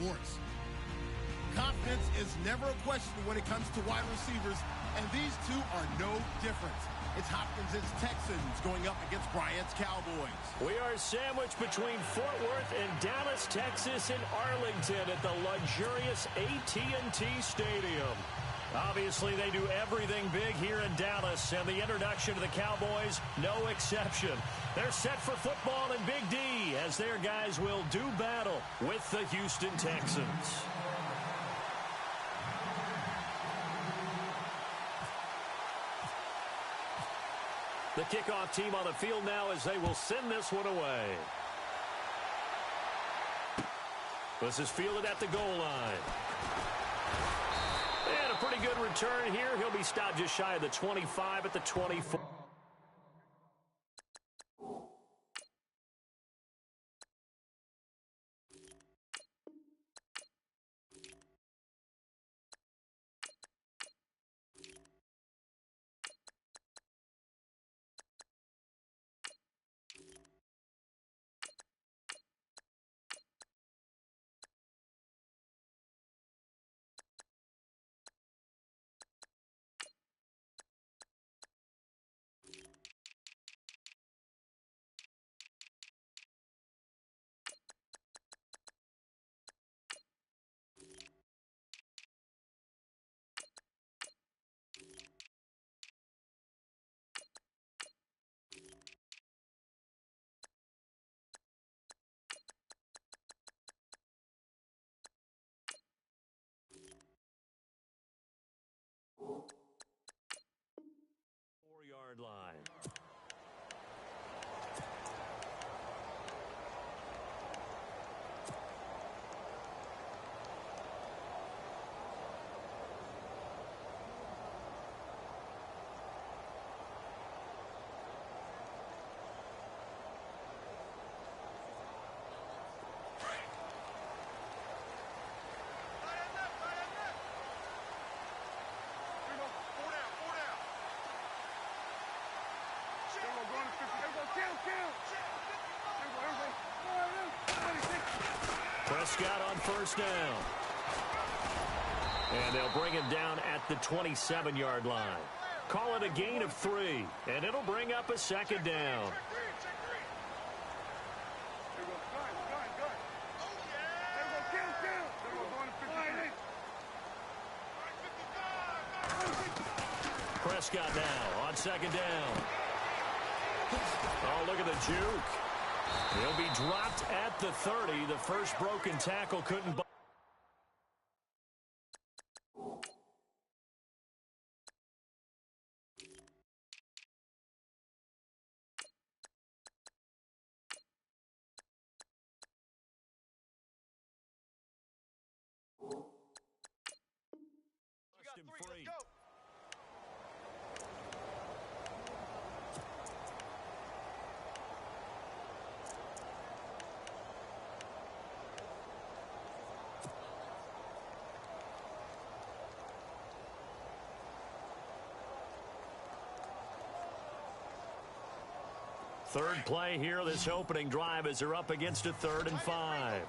sports. Confidence is never a question when it comes to wide receivers, and these two are no different. It's Hopkins' Texans going up against Bryant's Cowboys. We are sandwiched between Fort Worth and Dallas, Texas, and Arlington at the luxurious AT&T Stadium. Obviously, they do everything big here in Dallas, and the introduction to the Cowboys, no exception. They're set for football and Big D as their guys will do battle with the Houston Texans. The kickoff team on the field now as they will send this one away. This is fielded at the goal line. And a pretty good return here. He'll be stopped just shy of the 25 at the 24. Line. Prescott on first down. And they'll bring him down at the 27-yard line. Call it a gain of 3, and it'll bring up a second down. Prescott now on second down. Oh, look at the juke. He'll be dropped at the 30. The first broken tackle couldn't. Free. Third play here, this opening drive, as they're up against a 3rd and 5.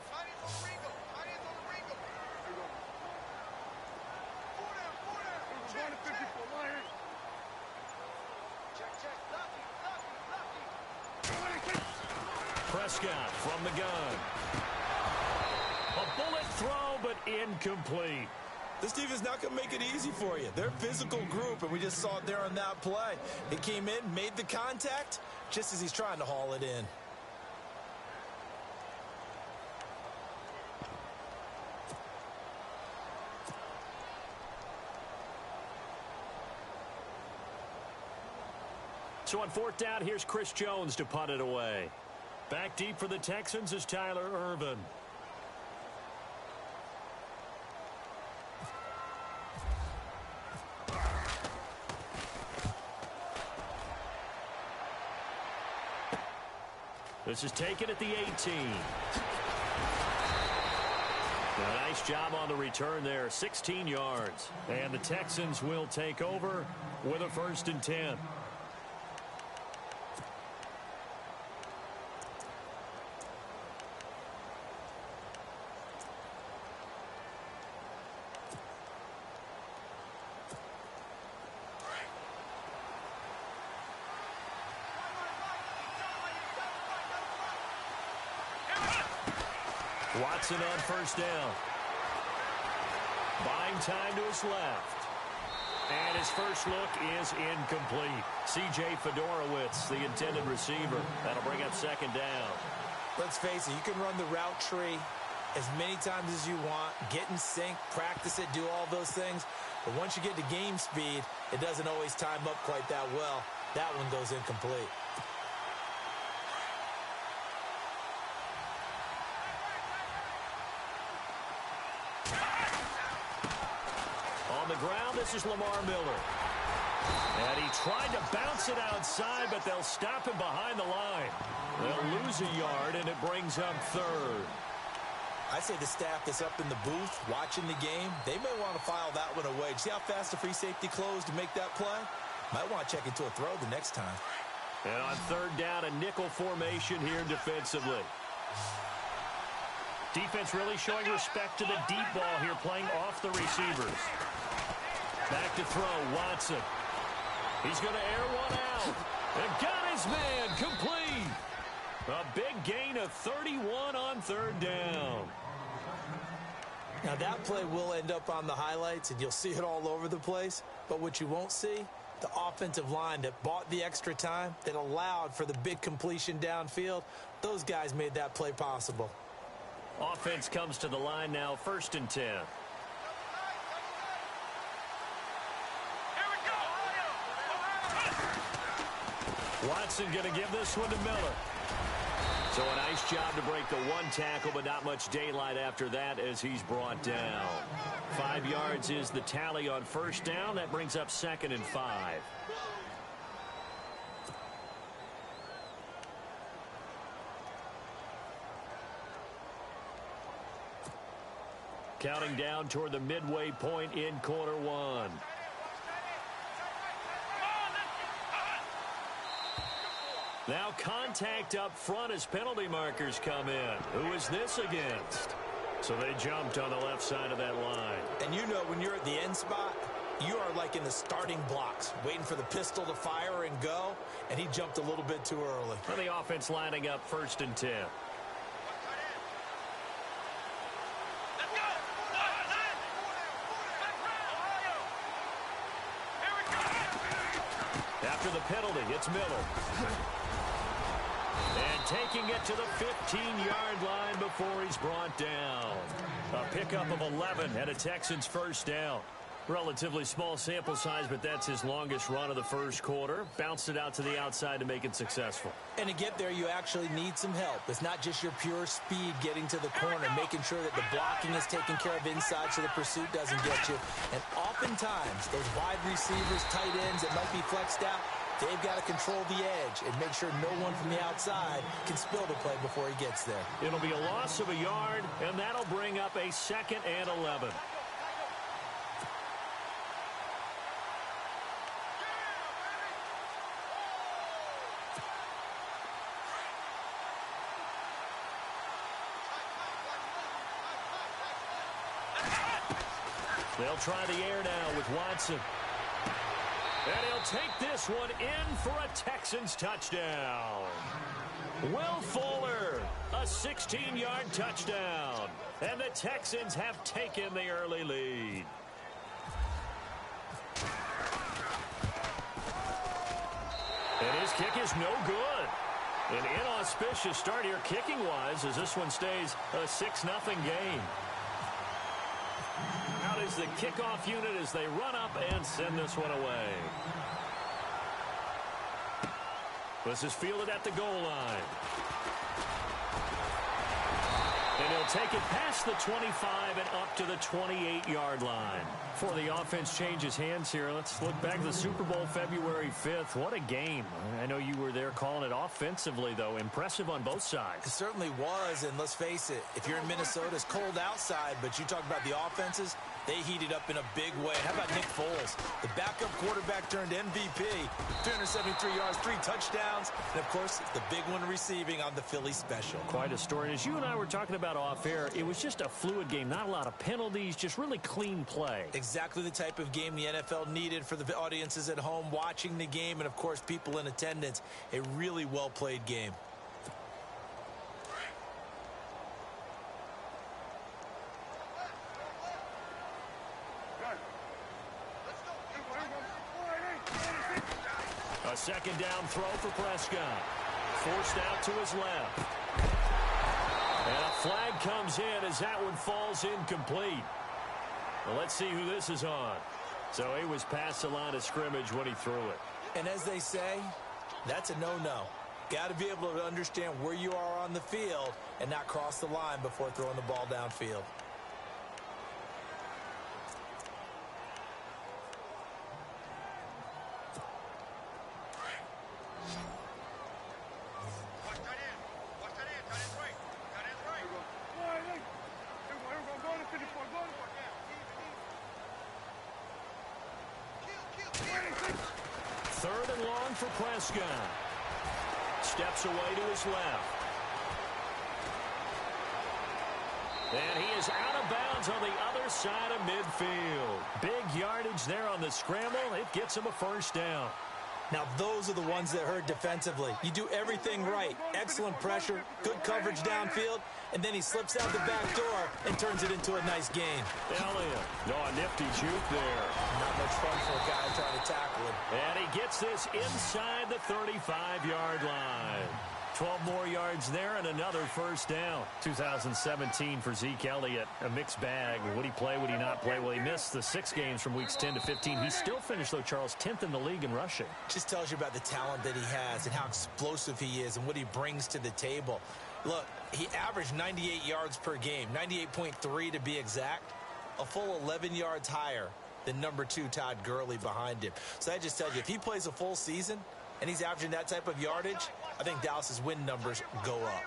Prescott from the gun. A bullet throw, but incomplete. This defense not going to make it easy for you. They're a physical group, and we just saw it there on that play. It came in, made the contact, just as he's trying to haul it in. So on 4th down, here's Chris Jones to punt it away. Back deep for the Texans is Tyler Ervin. This is taken at the 18. A nice job on the return there, 16 yards. And the Texans will take over with a 1st and 10. Watson on first down. Buying time to his left. And his first look is incomplete. C.J. Fedorowicz, the intended receiver. That'll bring up second down. Let's face it, you can run the route tree as many times as you want, get in sync, practice it, do all those things. But once you get to game speed, it doesn't always time up quite that well. That one goes incomplete. On the ground, this is Lamar Miller. And he tried to bounce it outside, but they'll stop him behind the line. They'll lose a yard, and it brings up third. I say the staff that's up in the booth watching the game, they may want to file that one away. See how fast the free safety closed to make that play? Might want to check into a throw the next time. And on third down, a nickel formation here defensively. Defense really showing respect to the deep ball here, playing off the receivers. Back to throw, Watson. He's going to air one out. And got his man complete. A big gain of 31 on third down. Now that play will end up on the highlights, and you'll see it all over the place. But what you won't see, the offensive line that bought the extra time, that allowed for the big completion downfield, those guys made that play possible. Offense comes to the line now, 1st and 10. Watson going to give this one to Miller. So a nice job to break the one tackle, but not much daylight after that as he's brought down. 5 yards is the tally on first down. That brings up 2nd and 5. Counting down toward the midway point in quarter one. Now contact up front as penalty markers come in. Who is this against? So they jumped on the left side of that line. And you know when you're at the end spot, you are like in the starting blocks, waiting for the pistol to fire and go, and he jumped a little bit too early. And the offense lining up 1st and 10. After the penalty, it's Miller. And taking it to the 15-yard line before he's brought down. A pickup of 11 and a Texans first down. Relatively small sample size, but that's his longest run of the first quarter. Bounced it out to the outside to make it successful. And to get there, you actually need some help. It's not just your pure speed getting to the corner, making sure that the blocking is taken care of inside so the pursuit doesn't get you. And oftentimes, those wide receivers, tight ends that might be flexed out, they've got to control the edge and make sure no one from the outside can spill the play before he gets there. It'll be a loss of a yard, and that'll bring up a 2nd and 11. They'll try the air now with Watson. And he'll take this one in for a Texans touchdown. Will Fuller, a 16-yard touchdown. And the Texans have taken the early lead. And his kick is no good. An inauspicious start here kicking-wise as this one stays a 6-0 game. Out is the kickoff unit as they run up and send this one away. This is fielded at the goal line. And he'll take it past the 25 and up to the 28-yard line. Before the offense changes hands here, let's look back to the Super Bowl February 5th. What a game. I know you were there calling it offensively, though. Impressive on both sides. It certainly was, and let's face it, if you're in Minnesota, it's cold outside, but you talk about the offenses, they heated up in a big way. How about Nick Foles? The backup quarterback turned MVP. 373 yards, 3 touchdowns, and of course, the big one receiving on the Philly special. Quite a story. And as you and I were talking about off air, it was just a fluid game. Not a lot of penalties, just really clean play. Exactly the type of game the NFL needed for the audiences at home watching the game, and of course, people in attendance. A really well-played game. second down throw for Prescott. Forced out to his left. And a flag comes in as that one falls incomplete. Well, let's see who this is on. So he was past the line of scrimmage when he threw it. And as they say, that's a no-no. Got to be able to understand where you are on the field and not cross the line before throwing the ball downfield. Third and long for Prescott. Steps away to his left. And he is out of bounds on the other side of midfield. Big yardage there on the scramble. It gets him a first down. Now, those are the ones that hurt defensively. You do everything right. Excellent pressure, good coverage downfield, and then he slips out the back door and turns it into a nice gain. Elliott. Oh, a nifty juke there. Not much fun for a guy trying to tackle him. And he gets this inside the 35-yard line. 12 more yards there and another first down. 2017 for Zeke Elliott, a mixed bag. Would he play, would he not play? Well, he missed the 6 games from weeks 10 to 15. He still finished, though, Charles, 10th in the league in rushing. Just tells you about the talent that he has and how explosive he is and what he brings to the table. Look, he averaged 98 yards per game, 98.3 to be exact, a full 11 yards higher than number 2 Todd Gurley behind him. So I just tell you, if he plays a full season and he's averaging that type of yardage, I think Dallas's win numbers go up.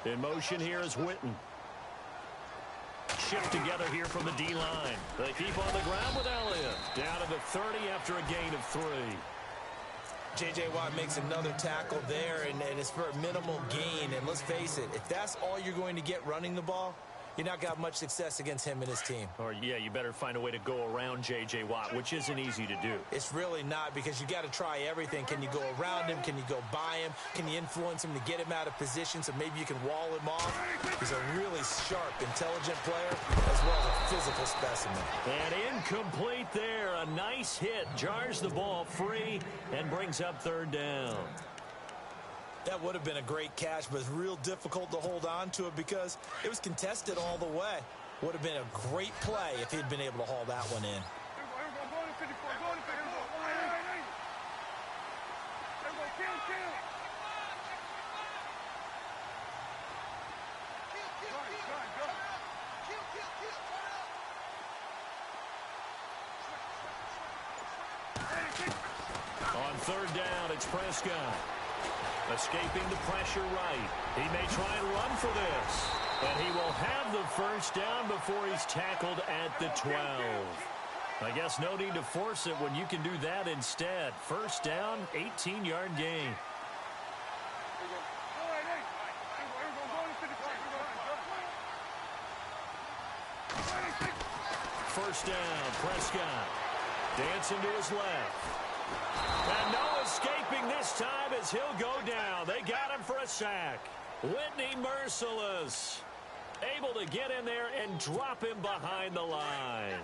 In motion here is Witten. Shift together here from the D-line. They keep on the ground with Elliott. Down to the 30 after a gain of 3. J.J. Watt makes another tackle there, and it's for a minimal gain. And let's face it, if that's all you're going to get running the ball, you're not going to have much success against him and his team. Or, yeah, you better find a way to go around J.J. Watt, which isn't easy to do. It's really not, because you got to try everything. Can you go around him? Can you go by him? Can you influence him to get him out of position so maybe you can wall him off? He's a really sharp, intelligent player as well as a physical specimen. And incomplete there. A nice hit. Jars the ball free and brings up third down. That would have been a great catch, but it's real difficult to hold on to it because it was contested all the way. Would have been a great play if he'd been able to haul that one in. On third down, it's Prescott. Escaping the pressure right. He may try and run for this. And he will have the first down before he's tackled at the 12. I guess no need to force it when you can do that instead. First down, 18-yard gain. First down, Prescott. Dancing to his left. And no escaping this time as he'll go down. They got him for a sack. Whitney merciless. Able to get in there and drop him behind the line.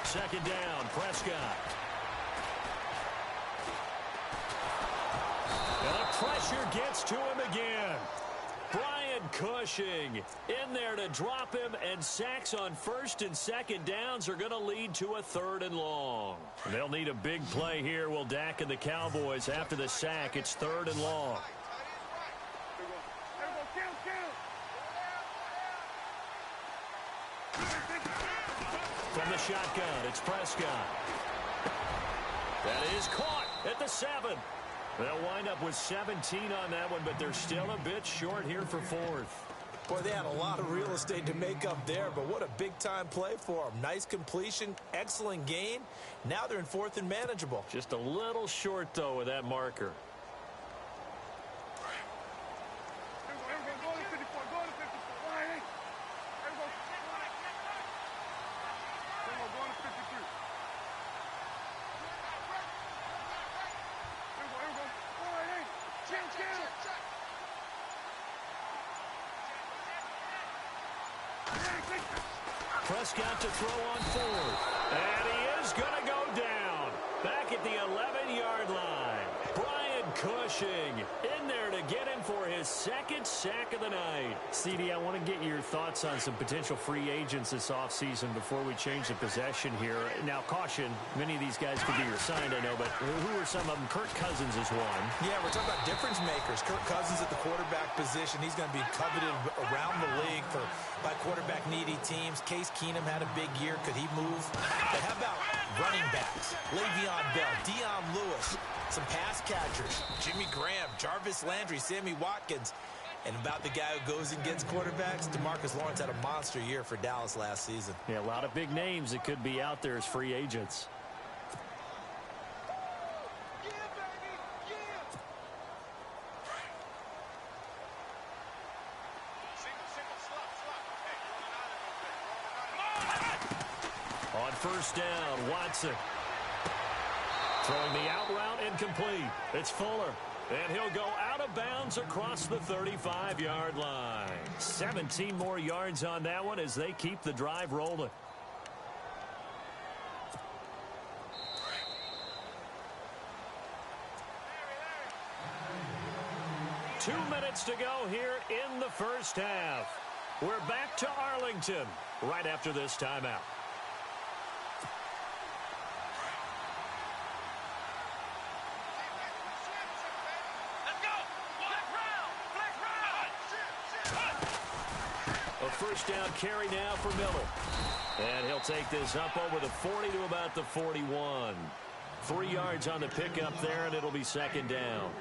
Second down, Prescott. And the pressure gets to him again. Brian Cushing in there to drop him, and sacks on first and second downs are going to lead to a third and long. They'll need a big play here, will Dak and the Cowboys. After the sack, it's third and long. From the shotgun, it's Prescott. That is caught at the 7. They'll wind up with 17 on that one, but they're still a bit short here for fourth. Boy, they had a lot of real estate to make up there, but what a big-time play for them. Nice completion, excellent gain. Now they're in fourth and manageable. Just a little short, though, with that marker. Prescott to throw on fourth. And he is going to go down. Back at the 11-yard line. Brian Cushing in there to get him for his second sack of the night. CD, I want to get your thoughts on some potential free agents this offseason before we change the possession here. Now, caution, many of these guys could be resigned, I know, but who are some of them? Kirk Cousins is one. Yeah, we're talking about difference makers. Kirk Cousins at the quarterback position. He's going to be coveted around the league by quarterback-needy teams. Case Keenum had a big year. Could he move? But how about running backs? Le'Veon Bell, Dion Lewis, some pass catchers, Jimmy Graham, Jarvis Landry, Sammy Watkins. And about the guy who goes and gets quarterbacks, DeMarcus Lawrence had a monster year for Dallas last season. Yeah, a lot of big names that could be out there as free agents. On first down, Watson. Throwing the out route incomplete. It's Fuller. And he'll go out of bounds across the 35-yard line. 17 more yards on that one as they keep the drive rolling. Two minutes to go here in the first half. We're back to Arlington right after this timeout. A first down carry now for Miller. And he'll take this up over the 40 to about the 41. 3 yards on the pickup there, and it'll be second down.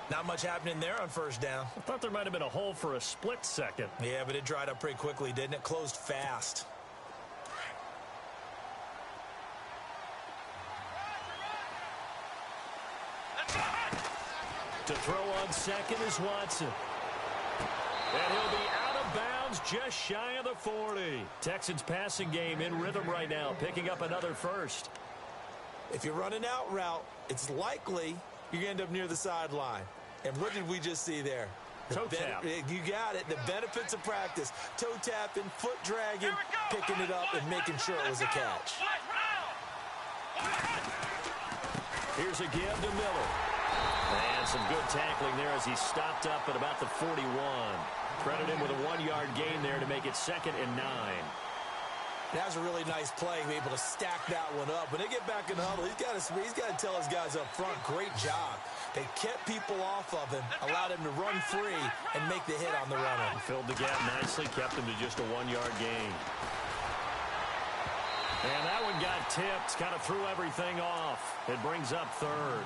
Not much happening there on first down. I thought there might have been a hole for a split second. Yeah, but it dried up pretty quickly, didn't it? Closed fast. To throw on second is Watson. And he'll be out of bounds just shy of the 40. Texans passing game in rhythm right now, picking up another first. If you run an out route, it's likely you're going to end up near the sideline. And what did we just see there? Toe tap. You got it. The benefits of practice. Toe tapping, foot dragging, picking it up, and making sure it was a catch. Here's a give to Miller. And some good tackling there as he stopped up at about the 41. Credit him with a 1-yard gain there to make it 2nd and 9. That was a really nice play, be able to stack that one up. When they get back in the huddle, he's got to tell his guys up front, great job. They kept people off of him, allowed him to run free, and make the hit on the runner. Filled the gap nicely, kept him to just a 1-yard gain. And that one got tipped, kind of threw everything off. It brings up 3rd.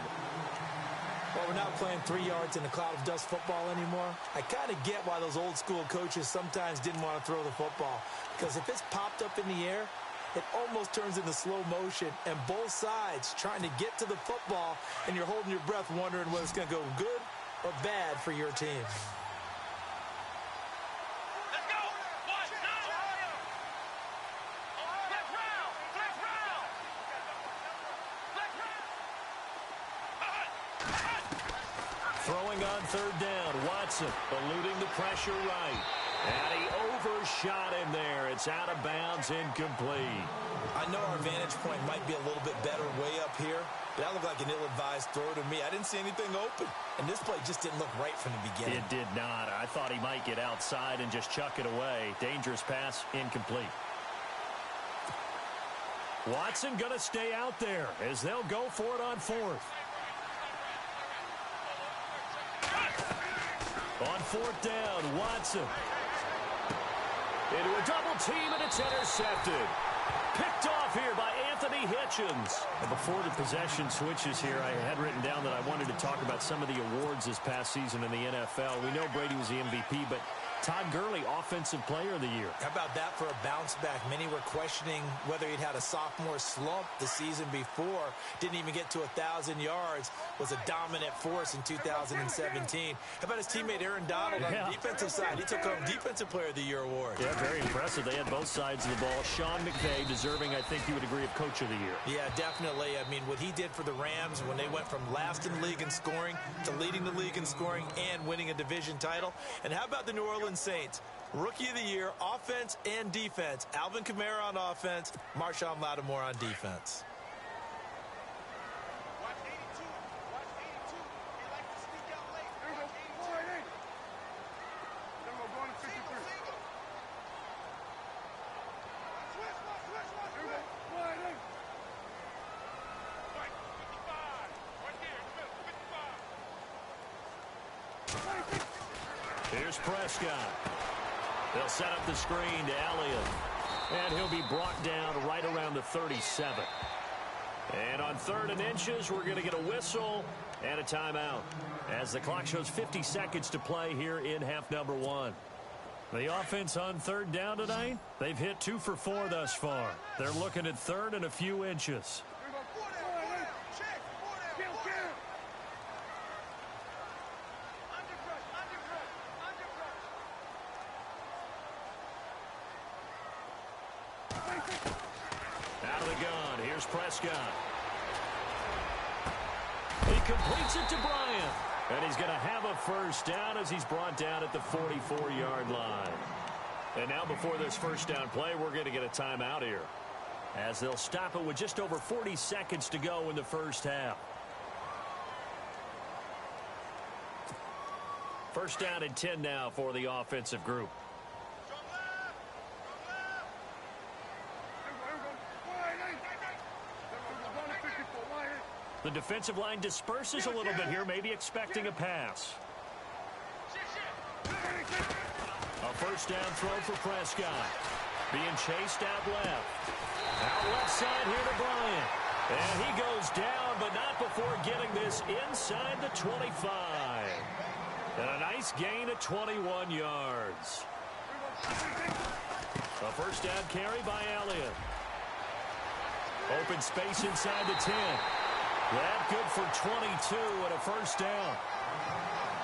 Well, we're not playing 3 yards in a cloud of dust football anymore. I kind of get why those old school coaches sometimes didn't want to throw the football. Because if it's popped up in the air, it almost turns into slow motion. And both sides trying to get to the football, and you're holding your breath wondering whether it's going to go good or bad for your team. Throwing on 3rd down, Watson eluding the pressure right. And he overshot him there. It's out of bounds, incomplete. I know our vantage point might be a little bit better way up here, but that looked like an ill-advised throw to me. I didn't see anything open, and this play just didn't look right from the beginning. It did not. I thought he might get outside and just chuck it away. Dangerous pass, incomplete. Watson going to stay out there as they'll go for it on 4th. On 4th down, Watson. Into a double team, and it's intercepted. Picked off here by Anthony Hitchens. And before the possession switches here, I had written down that I wanted to talk about some of the awards this past season in the NFL. We know Brady was the MVP, but Todd Gurley, Offensive Player of the Year. How about that for a bounce back? Many were questioning whether he'd had a sophomore slump the season before. Didn't even get to 1,000 yards. Was a dominant force in 2017. How about his teammate Aaron Donald on the defensive side? He took home Defensive Player of the Year award. Yeah, very impressive. They had both sides of the ball. Sean McVay deserving, I think you would agree, of Coach of the Year. Yeah, definitely. I mean, what he did for the Rams when they went from last in the league in scoring to leading the league in scoring and winning a division title. And how about the New Orleans Saints? Rookie of the Year, offense and defense. Alvin Kamara on offense, Marshawn Lattimore on defense. Watch 82. Watch 82. He likes to sneak out late. Here we go. Watch 82. Then we're going to 53. Single. Switch. Here we go. Wide in. Right. 55. Right there in the middle. 55. Here's Prescott. They'll set up the screen to Elliott. And he'll be brought down right around the 37. And on 3rd and inches, we're going to get a whistle and a timeout as the clock shows 50 seconds to play here in half number 1. The offense on 3rd down tonight, they've hit 2 for 4 thus far. They're looking at 3rd and a few inches. Out of the gun, here's Prescott. He completes it to Bryant. And he's going to have a first down as he's brought down at the 44-yard line. And now before this first down play, we're going to get a timeout here, as they'll stop it with just over 40 seconds to go in the first half. First down and 10 now for the offensive group. The defensive line disperses a little bit here, maybe expecting a pass. A first down throw for Prescott. Being chased out left. Out left side here to Bryant. And he goes down, but not before getting this inside the 25. And a nice gain of 21 yards. A first down carry by Elliott. Open space inside the 10. That good for 22 and a first down.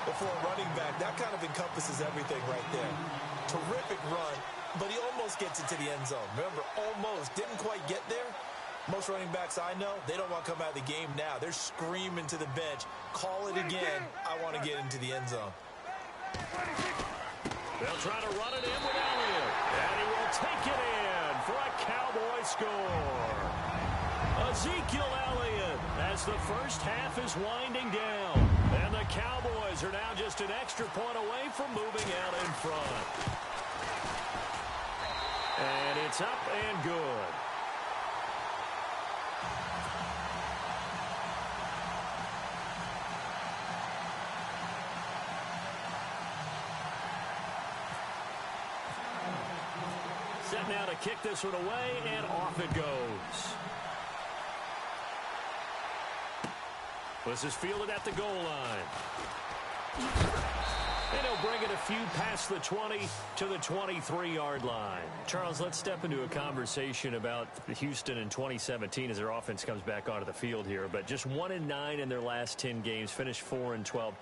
Before a running back, that kind of encompasses everything right there. Terrific run, but he almost gets into the end zone. Remember, almost. Didn't quite get there. Most running backs I know, they don't want to come out of the game now. They're screaming to the bench. Call it again. I want to get into the end zone. They'll try to run it in with Elliott. And he will take it in for a Cowboy score. Ezekiel Elliott as the first half is winding down. And the Cowboys are now just an extra point away from moving out in front. And it's up and good. Set now to kick this one away, and off it goes. This is fielded at the goal line. And he'll bring it a few past the 20 to the 23-yard line. Charles, let's step into a conversation about Houston in 2017 as their offense comes back onto the field here. But just 1-9 in their last 10 games, finished 4-12.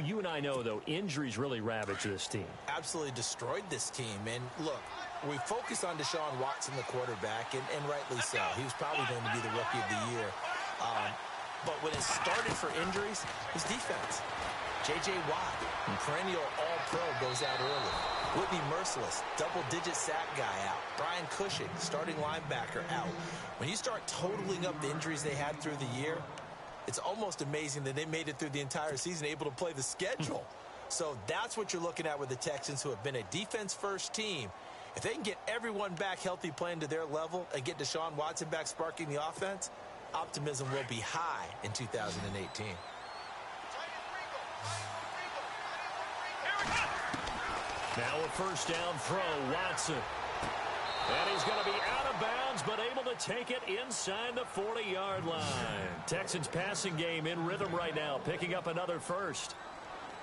You and I know, though, injuries really ravaged this team. Absolutely destroyed this team. And look, we focus on Deshaun Watson, the quarterback, and rightly so. He was probably going to be the Rookie of the Year. But when it started for injuries, his defense. J.J. Watt, perennial all-pro, goes out early. Whitney Merciless, double-digit sack guy out. Brian Cushing, starting linebacker, out. When you start totaling up the injuries they had through the year, it's almost amazing that they made it through the entire season able to play the schedule. So that's what you're looking at with the Texans, who have been a defense-first team. If they can get everyone back healthy, playing to their level, and get Deshaun Watson back sparking the offense, optimism will be high in 2018. Now a first down throw, Watson. And he's going to be out of bounds, but able to take it inside the 40-yard line. Texans passing game in rhythm right now, picking up another first.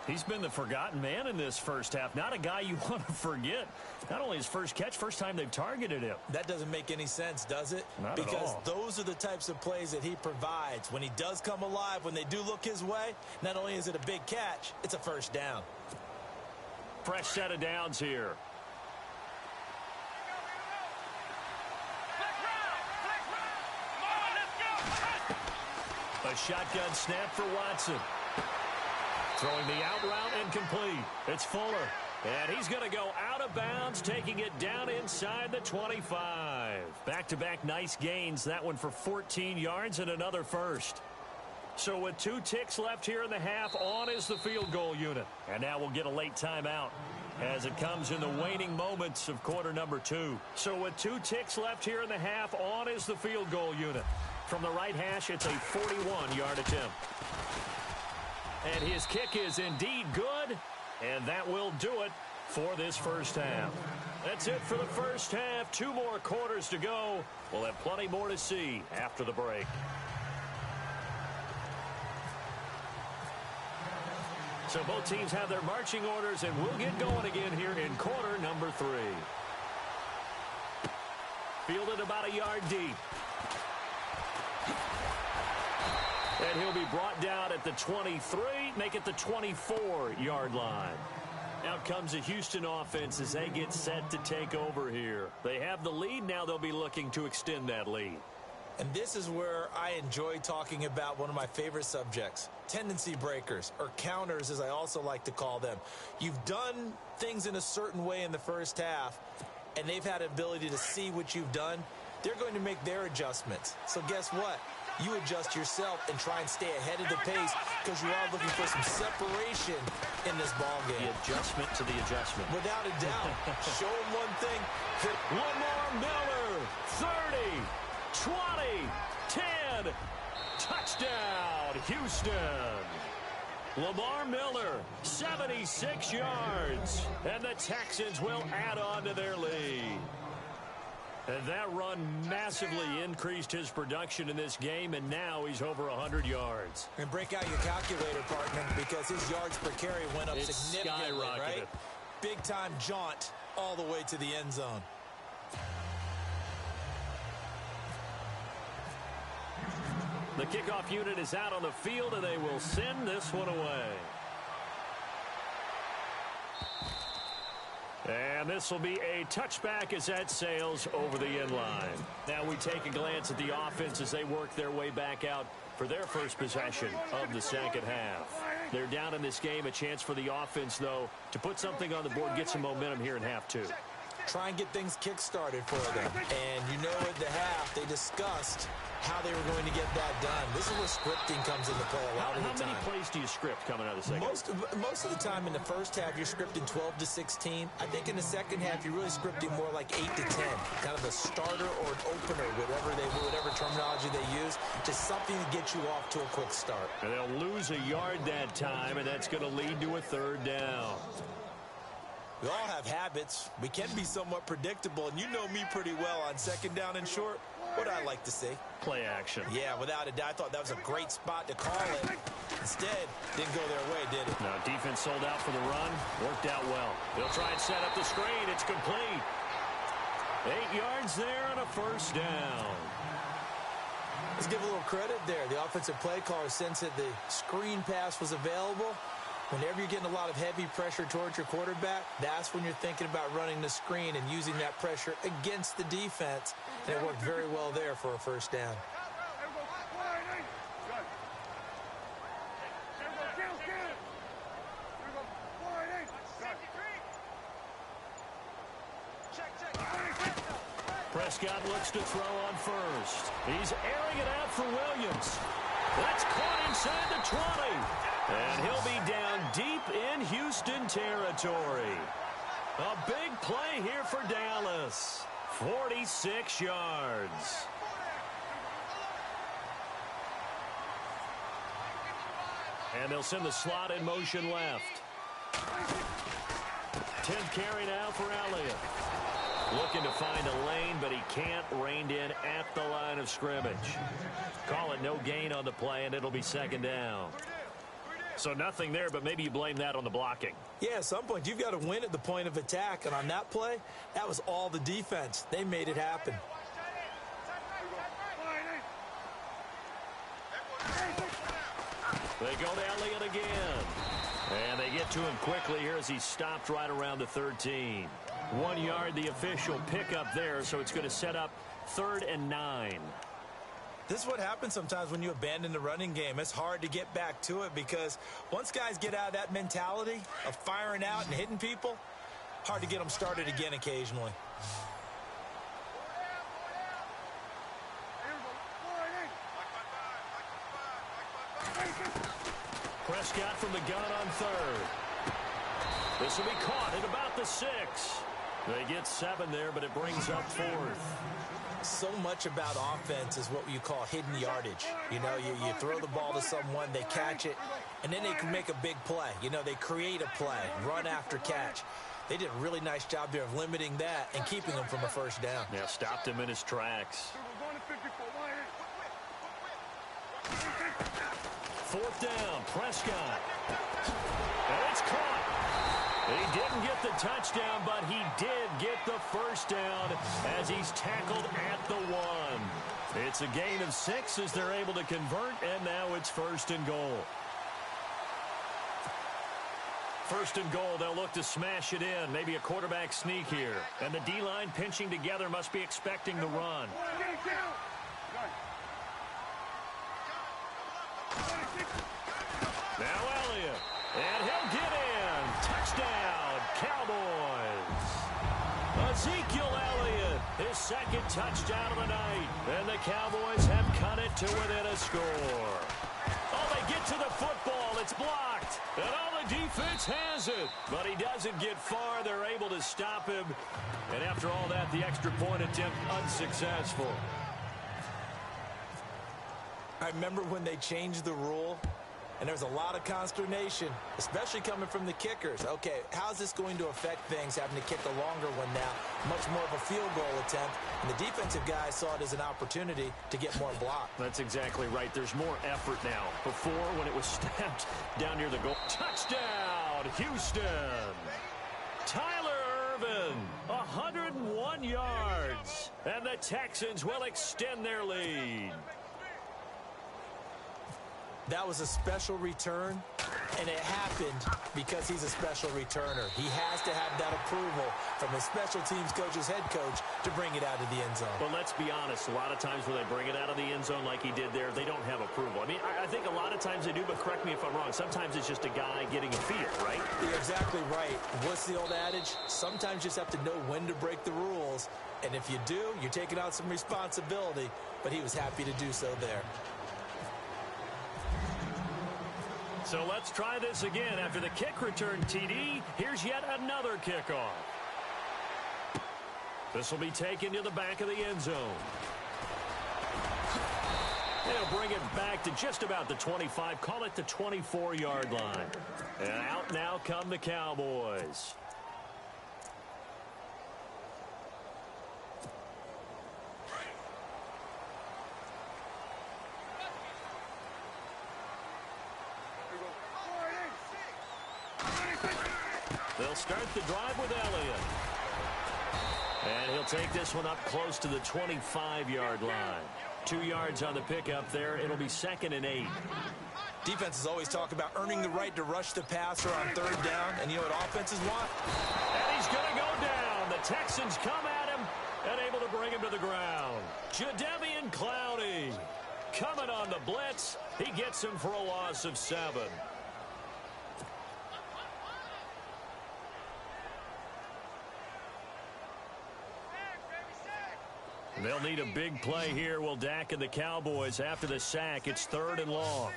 He's been the forgotten man in this first half. Not a guy you want to forget. Not only his first catch, first time they've targeted him. That doesn't make any sense, does it? Not at all. Because those are the types of plays that he provides. When he does come alive, when they do look his way, not only is it a big catch, it's a first down. Fresh set of downs here. A shotgun snap for Watson. Throwing the out route incomplete. It's Fuller. And he's going to go out of bounds, taking it down inside the 25. Back-to-back nice gains. That one for 14 yards and another first. So with 2 ticks left here in the half, on is the field goal unit. And now we'll get a late timeout as it comes in the waning moments of quarter number 2. So with 2 ticks left here in the half, on is the field goal unit. From the right hash, it's a 41-yard attempt. And his kick is indeed good, and that will do it for this first half. That's it for the first half. 2 more quarters to go. We'll have plenty more to see after the break. So both teams have their marching orders, and we'll get going again here in quarter number 3. Fielded about a yard deep. And he'll be brought down at the 23, make it the 24-yard line. Out comes the Houston offense as they get set to take over here. They have the lead. Now they'll be looking to extend that lead. And this is where I enjoy talking about one of my favorite subjects, tendency breakers, or counters as I also like to call them. You've done things in a certain way in the first half, and they've had an ability to see what you've done. They're going to make their adjustments. So guess what? You adjust yourself and try and stay ahead of the pace because you are looking for some separation in this ball game. The adjustment to the adjustment. Without a doubt. Show them one thing. Lamar Miller, 30, 20, 10, touchdown, Houston. Lamar Miller, 76 yards, and the Texans will add on to their lead. And that run massively increased his production in this game, and now he's over 100 yards. And break out your calculator, partner, because his yards per carry went up significantly, right? Big-time jaunt all the way to the end zone. The kickoff unit is out on the field, and they will send this one away. And this will be a touchback as that sails over the end line. Now we take a glance at the offense as they work their way back out for their first possession of the second half. They're down in this game. A chance for the offense, though, to put something on the board, get some momentum here in half 2. Try and get things kick-started for them. And you know at the half, they discussed how they were going to get that done. This is where scripting comes into play a lot of the time. How many plays do you script coming out of the second? Most of the time in the first half, you're scripting 12 to 16. I think in the second half, you're really scripting more like 8 to 10. Kind of a starter or an opener, whatever terminology they use. Just something to get you off to a quick start. And they'll lose a yard that time, and that's going to lead to a third down. We all have habits. We can be somewhat predictable, and you know me pretty well on second down and short. What do I like to see? Play action. Yeah, without a doubt. I thought that was a great spot to call it. Instead, didn't go their way, did it? No, defense sold out for the run. Worked out well. They'll try and set up the screen. It's complete. 8 yards there and a first down. Let's give a little credit there. The offensive play caller sensed that the screen pass was available. Whenever you're getting a lot of heavy pressure towards your quarterback, that's when you're thinking about running the screen and using that pressure against the defense. And it worked very well there for a first down. Prescott looks to throw on first. He's airing it out for Williams. That's caught inside the 20. And he'll be down deep in Houston territory. A big play here for Dallas. 46 yards. And they'll send the slot in motion left. 10th carry now for Elliott. Looking to find a lane, but he can't. Reined in at the line of scrimmage. Call it no gain on the play, and it'll be second down. So nothing there, but maybe you blame that on the blocking. Yeah, at some point, you've got to win at the point of attack. And on that play, that was all the defense. They made it happen. They go to Elliott again. And they get to him quickly here as he stopped right around the 13. 1 yard, the official pickup there, so it's going to set up 3rd and 9. This is what happens sometimes when you abandon the running game. It's hard to get back to it because once guys get out of that mentality of firing out and hitting people, hard to get them started again occasionally. Prescott from the gun on 3rd. This will be caught at about the 6. They get 7 there, but it brings up 4th. So much about offense is what you call hidden yardage. You know, you throw the ball to someone, they catch it, and then they can make a big play. You know, they create a play, run after catch. They did a really nice job there of limiting that and keeping him from a first down. Yeah, stopped him in his tracks. 4th down, Prescott. And it's caught. He didn't get the touchdown, but he did get the first down as he's tackled at the 1. It's a gain of 6 as they're able to convert, and now it's 1st and goal. 1st and goal, they'll look to smash it in. Maybe a quarterback sneak here. And the D-line pinching together must be expecting the run. Now Elliott, and he'll get in. Touchdown, Cowboys. Ezekiel Elliott, his 2nd touchdown of the night. And the Cowboys have cut it to within a score. Oh, they get to the football. It's blocked. And all the defense has it. But he doesn't get far. They're able to stop him. And after all that, the extra point attempt unsuccessful. I remember when they changed the rule, and there was a lot of consternation, especially coming from the kickers. Okay, how's this going to affect things, having to kick a longer one now? Much more of a field goal attempt. And the defensive guys saw it as an opportunity to get more block. That's exactly right. There's more effort now. Before, when it was snapped down near the goal. Touchdown, Houston. Tyler Ervin, 101 yards. And the Texans will extend their lead. That was a special return, and it happened because he's a special returner. He has to have that approval from his special teams coach's head coach to bring it out of the end zone. But let's be honest, a lot of times when they bring it out of the end zone like he did there, they don't have approval. I mean, I think a lot of times they do, but correct me if I'm wrong. Sometimes it's just a guy getting a feel, right? You're exactly right. What's the old adage? Sometimes you just have to know when to break the rules, and if you do, you're taking on some responsibility, but he was happy to do so there. So let's try this again. After the kick return TD, here's yet another kickoff. This will be taken to the back of the end zone. They'll bring it back to just about the 25, call it the 24-yard line. And out now come the Cowboys. They'll start the drive with Elliott. And he'll take this one up close to the 25-yard line. 2 yards on the pickup there. It'll be 2nd and 8. Defenses always talk about earning the right to rush the passer on 3rd down. And you know what offenses want? And he's going to go down. The Texans come at him and able to bring him to the ground. Jadeveon Clowney coming on the blitz. He gets him for a loss of 7. They'll need a big play here. Will Dak and the Cowboys after the sack. It's 3rd and long.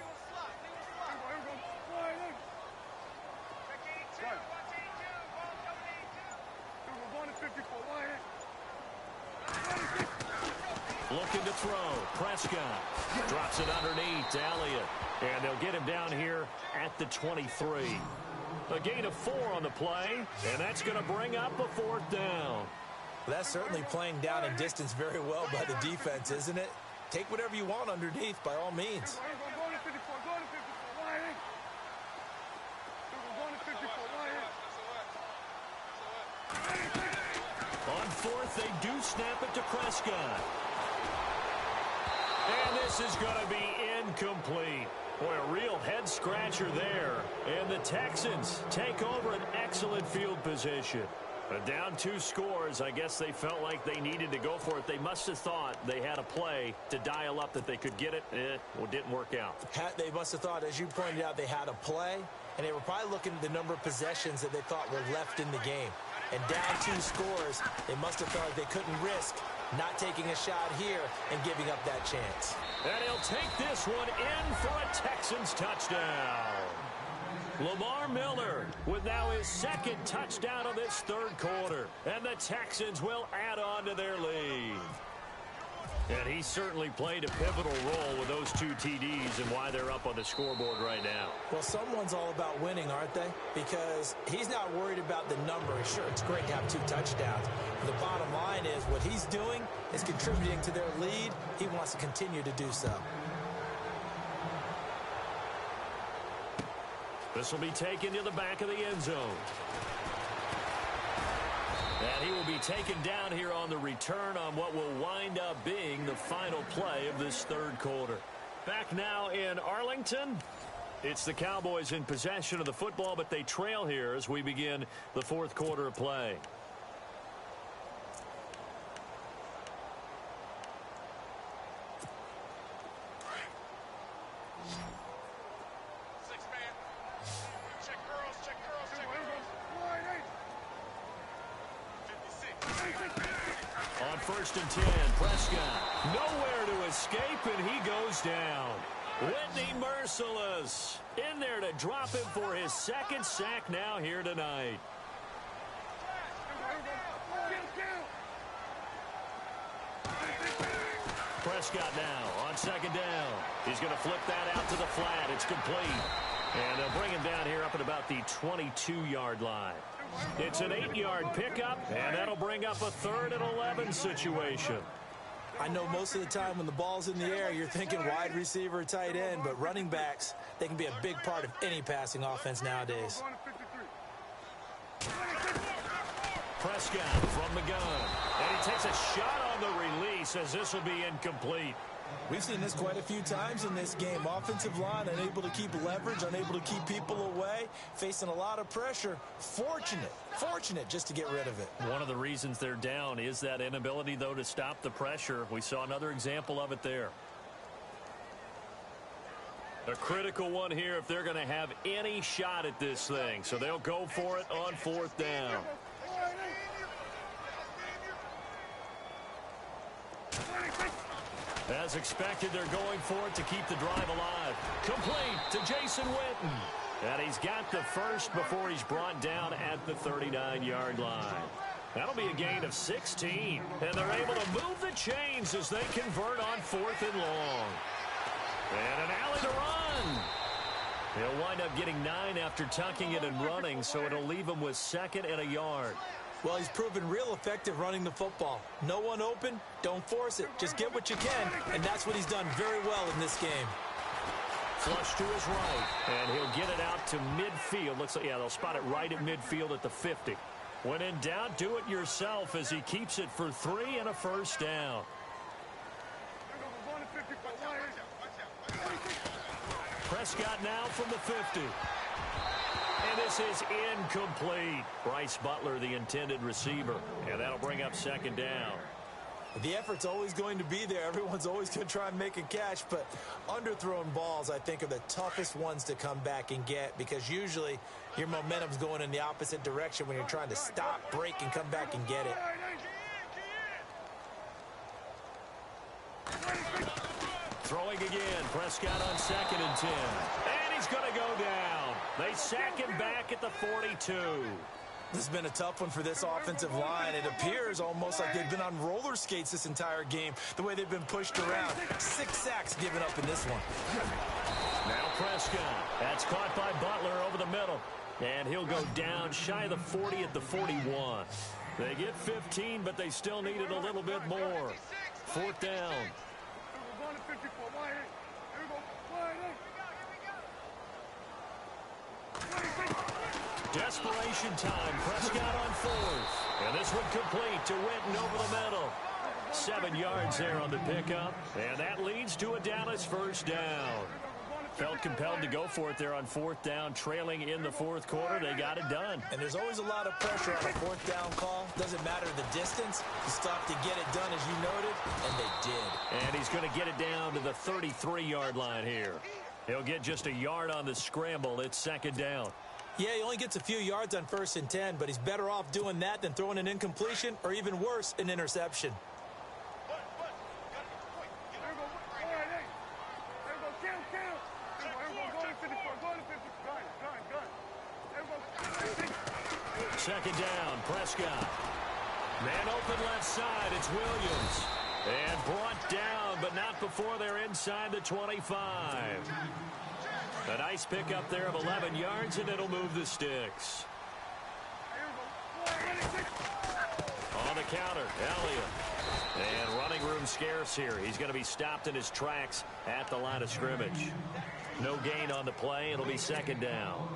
Looking to throw. Prescott drops it underneath to Elliott. And they'll get him down here at the 23. A gain of 4 on the play. And that's going to bring up a 4th down. Well, that's certainly playing down and distance very well by the defense, isn't it? Take whatever you want underneath by all means. fourth, they do snap it to Prescott. And this is going to be incomplete. Boy, a real head-scratcher there. And the Texans take over an excellent field position. But down 2 scores, I guess they felt like they needed to go for it. They must have thought they had a play to dial up that they could get it. Well, it didn't work out. They must have thought, as you pointed out, they had a play, and they were probably looking at the number of possessions that they thought were left in the game. And down 2 scores, they must have felt like they couldn't risk not taking a shot here and giving up that chance. And he'll take this one in for a Texans touchdown. Lamar Miller with now his 2nd touchdown of this 3rd quarter. And the Texans will add on to their lead. And he certainly played a pivotal role with those 2 TDs and why they're up on the scoreboard right now. Well, someone's all about winning, aren't they? Because he's not worried about the number. Sure, it's great to have 2 touchdowns. The bottom line is what he's doing is contributing to their lead. He wants to continue to do so. This will be taken to the back of the end zone. And he will be taken down here on the return on what will wind up being the final play of this 3rd quarter. Back now in Arlington. It's the Cowboys in possession of the football, but they trail here as we begin the 4th quarter of play. On 1st and 10, Prescott nowhere to escape, and he goes down. Whitney Merciless in there to drop him for his 2nd sack now here tonight. Prescott now on 2nd down. He's going to flip that out to the flat. It's complete. And they'll bring him down here up at about the 22-yard line. It's an 8-yard pickup, and that'll bring up a 3rd and 11 situation. I know most of the time when the ball's in the air, you're thinking wide receiver, tight end, but running backs, they can be a big part of any passing offense nowadays. Prescott from the gun, and he takes a shot on the release as this will be incomplete. We've seen this quite a few times in this game. Offensive line unable to keep leverage, unable to keep people away, facing a lot of pressure. Fortunate just to get rid of it. One of the reasons they're down is that inability, though, to stop the pressure. We saw another example of it there. A critical one here if they're going to have any shot at this thing. So they'll go for it on 4th down. As expected, they're going for it to keep the drive alive. Complete to Jason Witten. And he's got the 1st before he's brought down at the 39-yard line. That'll be a gain of 16. And they're able to move the chains as they convert on 4th and long. And an alley to run. He'll wind up getting 9 after tucking it and running, so it'll leave him with 2nd and a yard. Well, he's proven real effective running the football. No one open, don't force it. Just get what you can, and that's what he's done very well in this game. Flush to his right, and he'll get it out to midfield. Looks like, yeah, they'll spot it right at midfield at the 50. When in doubt, do it yourself as he keeps it for 3 and a 1st down. Prescott now from the 50. And this is incomplete. Bryce Butler, the intended receiver. And that'll bring up 2nd down. The effort's always going to be there. Everyone's always going to try and make a catch. But underthrown balls, I think, are the toughest ones to come back and get. Because usually your momentum's going in the opposite direction when you're trying to stop, break, and come back and get it. Throwing again. Prescott on 2nd and 10. And he's going to go down. They sack him back at the 42. This has been a tough one for this offensive line. It appears almost like they've been on roller skates this entire game, the way they've been pushed around. 6 sacks given up in this one. Now Prescott. That's caught by Butler over the middle. And he'll go down shy of the 40 at the 41. They get 15, but they still needed a little bit more. 4th down. Desperation time. Prescott on 4th. And this one complete to Witten over the middle. 7 yards there on the pickup. And that leads to a Dallas first down. Felt compelled to go for it there on 4th down, trailing in the 4th quarter. They got it done. And there's always a lot of pressure on a 4th down call. Doesn't matter the distance. You stop to get it done, as you noted, and they did. And he's going to get it down to the 33-yard line here. He'll get just a yard on the scramble. It's 2nd down. Yeah, he only gets a few yards on 1st and 10, but he's better off doing that than throwing an incompletion or even worse, an interception. Second down, Prescott. Man open left side, it's Williams. And brought down, but not before they're inside the 25. A nice pickup there of 11 yards, and it'll move the sticks. On the counter, Elliott. And running room scarce here. He's going to be stopped in his tracks at the line of scrimmage. No gain on the play. It'll be 2nd down.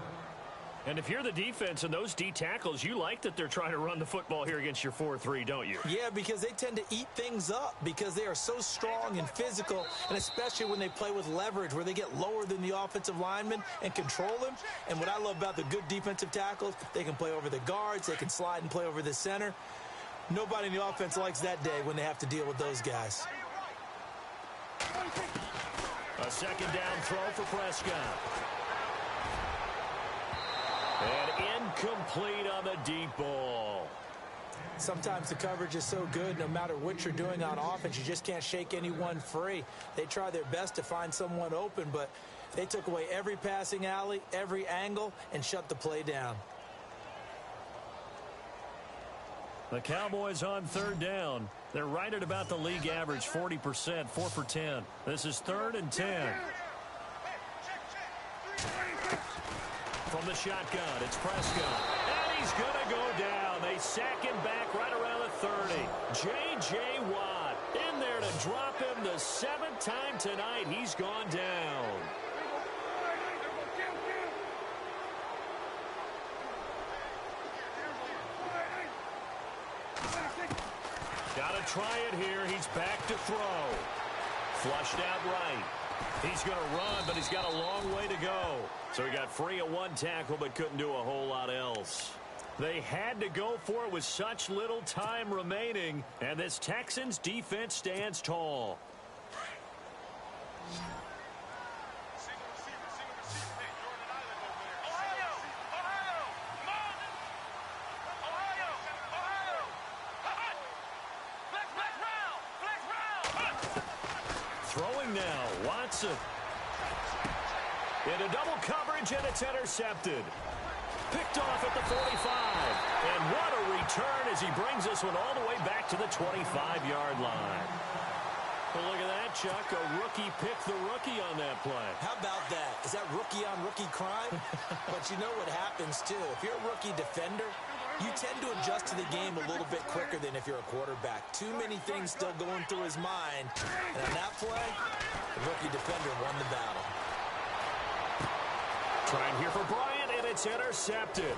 And if you're the defense and those D tackles, you like that they're trying to run the football here against your 4-3, don't you? Yeah, because they tend to eat things up because they are so strong and physical, and especially when they play with leverage where they get lower than the offensive lineman and control them. And what I love about the good defensive tackles, they can play over the guards, they can slide and play over the center. Nobody in the offense likes that day when they have to deal with those guys. A 2nd down throw for Prescott. And incomplete on the deep ball. Sometimes the coverage is so good, no matter what you're doing on offense, you just can't shake anyone free. They try their best to find someone open, but they took away every passing alley, every angle, and shut the play down. The Cowboys on 3rd down. They're right at about the league average, 40%, 4 for 10. This is 3rd and 10. From the shotgun, it's Prescott. And he's going to go down. They sack him back right around the 30. J.J. Watt in there to drop him the 7th time tonight. He's gone down. Got to try it here. He's back to throw. Flushed out right. He's going to run, but he's got a long way to go. So he got free of 1 tackle, but couldn't do a whole lot else. They had to go for it with such little time remaining, and this Texans defense stands tall. Throwing now, Watson. Into double coverage, and it's intercepted. Picked off at the 45. And what a return as he brings this one all the way back to the 25-yard line. Well, look at that, Chuck. A rookie picked the rookie on that play. How about that? Is that rookie-on-rookie crime? But you know what happens, too. If you're a rookie defender, you tend to adjust to the game a little bit quicker than if you're a quarterback. Too many things still going through his mind. And on that play, the rookie defender won the battle. Trying here for Bryant, and it's intercepted.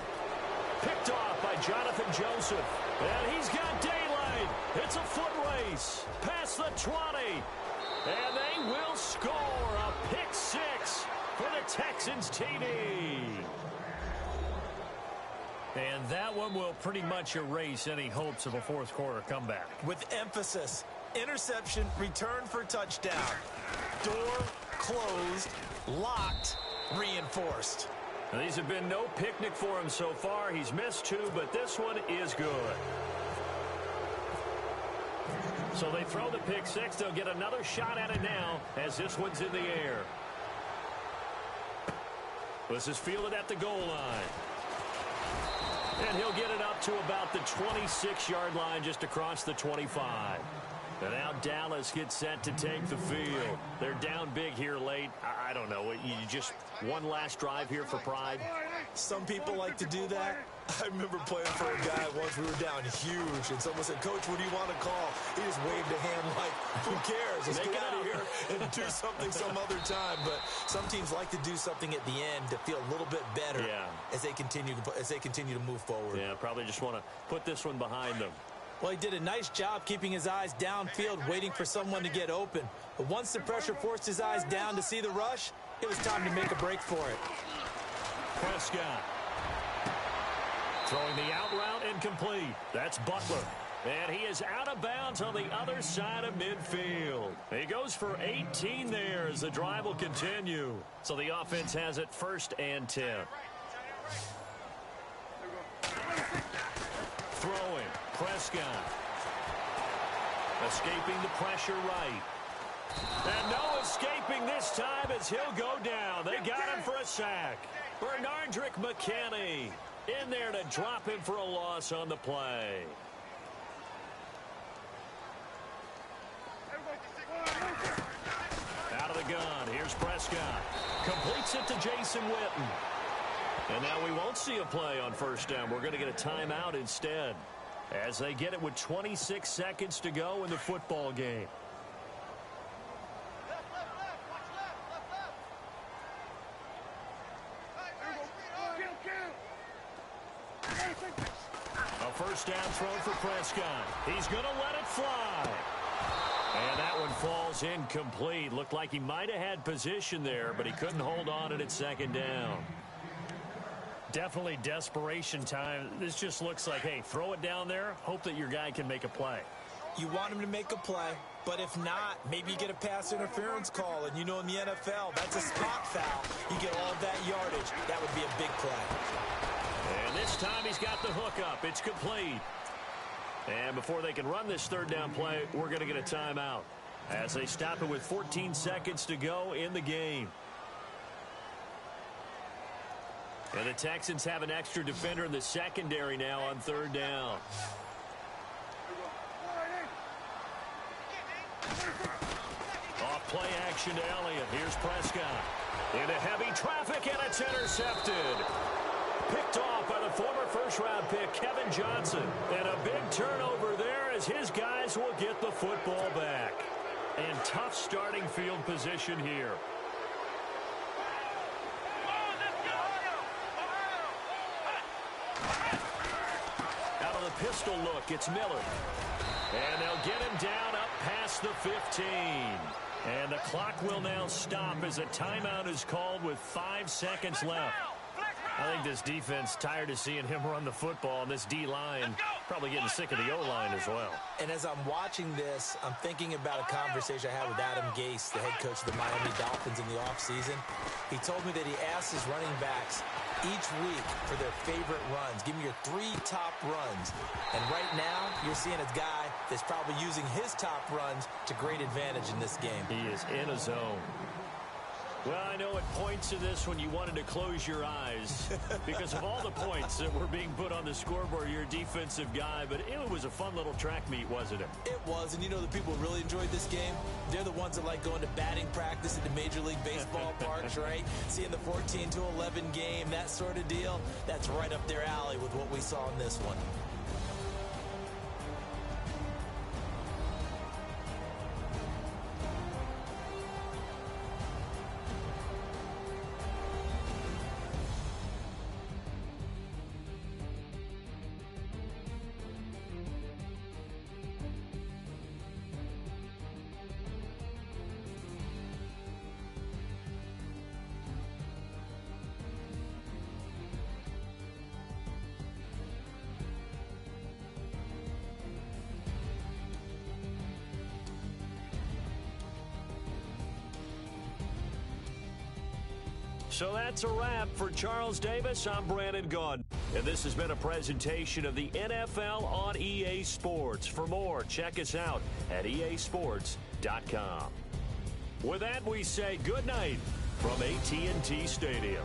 Picked off by Jonathan Joseph. And he's got daylight. It's a foot race. Past the 20. And they will score a pick 6 for the Texans TD. And that one will pretty much erase any hopes of a fourth quarter comeback. With emphasis, interception, return for touchdown. Door closed, locked, reinforced. Now, these have been no picnic for him so far. He's missed 2, but this one is good. So they throw the pick 6. They'll get another shot at it now as this one's in the air. This is fielded at the goal line. And he'll get it up to about the 26-yard line, just across the 25. And now Dallas gets set to take the field. They're down big here late. I don't know. You just one last drive here for pride. Some people like to do that. I remember playing for a guy once. We were down huge, and someone said, "Coach, what do you want to call?" He just waved a hand like, "Who cares? Let's get out of here and do something some other time." But some teams like to do something at the end to feel a little bit better as they continue to move forward. Yeah, probably just want to put this one behind them. Well, he did a nice job keeping his eyes downfield, waiting for someone to get open. But once the pressure forced his eyes down to see the rush, it was time to make a break for it. Prescott throwing the out route incomplete. That's Butler. And he is out of bounds on the other side of midfield. He goes for 18 there as the drive will continue. So the offense has it 1st and 10. Throwing. Prescott. Escaping the pressure right. And no escaping this time as he'll go down. They got him for a sack. Bernardrick McKinney in there to drop him for a loss on the play. Out of the gun. Here's Prescott. Completes it to Jason Witten. And now we won't see a play on 1st down. We're going to get a timeout instead, as they get it with 26 seconds to go in the football game. A 1st down throw for Prescott. He's going to let it fly. And that one falls incomplete. Looked like he might have had position there, but he couldn't hold on it at 2nd down. Definitely desperation time. This just looks like, hey, throw it down there, hope that your guy can make a play. You want him to make a play, but if not, maybe you get a pass interference call. And you know in the NFL, that's a spot foul. You get all that yardage. That would be a big play. And this time he's got the hook up. It's complete. And before they can run this 3rd down play, we're going to get a timeout as they stop it with 14 seconds to go in the game. And the Texans have an extra defender in the secondary now on 3rd down. Off play action to Elliott. Here's Prescott. Into heavy traffic, and it's intercepted. Picked off by the former 1st-round pick, Kevin Johnson. And a big turnover there as his guys will get the football back. And tough starting field position here. Out of the pistol look, it's Miller. And they'll get him down up past the 15. And the clock will now stop as a timeout is called with 5 seconds left. I think this defense tired of seeing him run the football, and this D-line probably getting sick of the O-line as well. And as I'm watching this, I'm thinking about a conversation I had with Adam Gase, the head coach of the Miami Dolphins in the offseason. He told me that he asked his running backs each week for their favorite runs. Give me your 3 top runs. And right now, you're seeing a guy that's probably using his top runs to great advantage in this game. He is in a zone. Well, I know it points to this when you wanted to close your eyes because of all the points that were being put on the scoreboard. You're a defensive guy, but it was a fun little track meet, wasn't it? It was, and you know the people who really enjoyed this game? They're the ones that like going to batting practice at the Major League Baseball parks, right? Seeing the 14-11 game, that sort of deal. That's right up their alley with what we saw in this one. So that's a wrap for Charles Davis. I'm Brandon Gaudin. And this has been a presentation of the NFL on EA Sports. For more, check us out at easports.com. With that, we say good night from AT&T Stadium.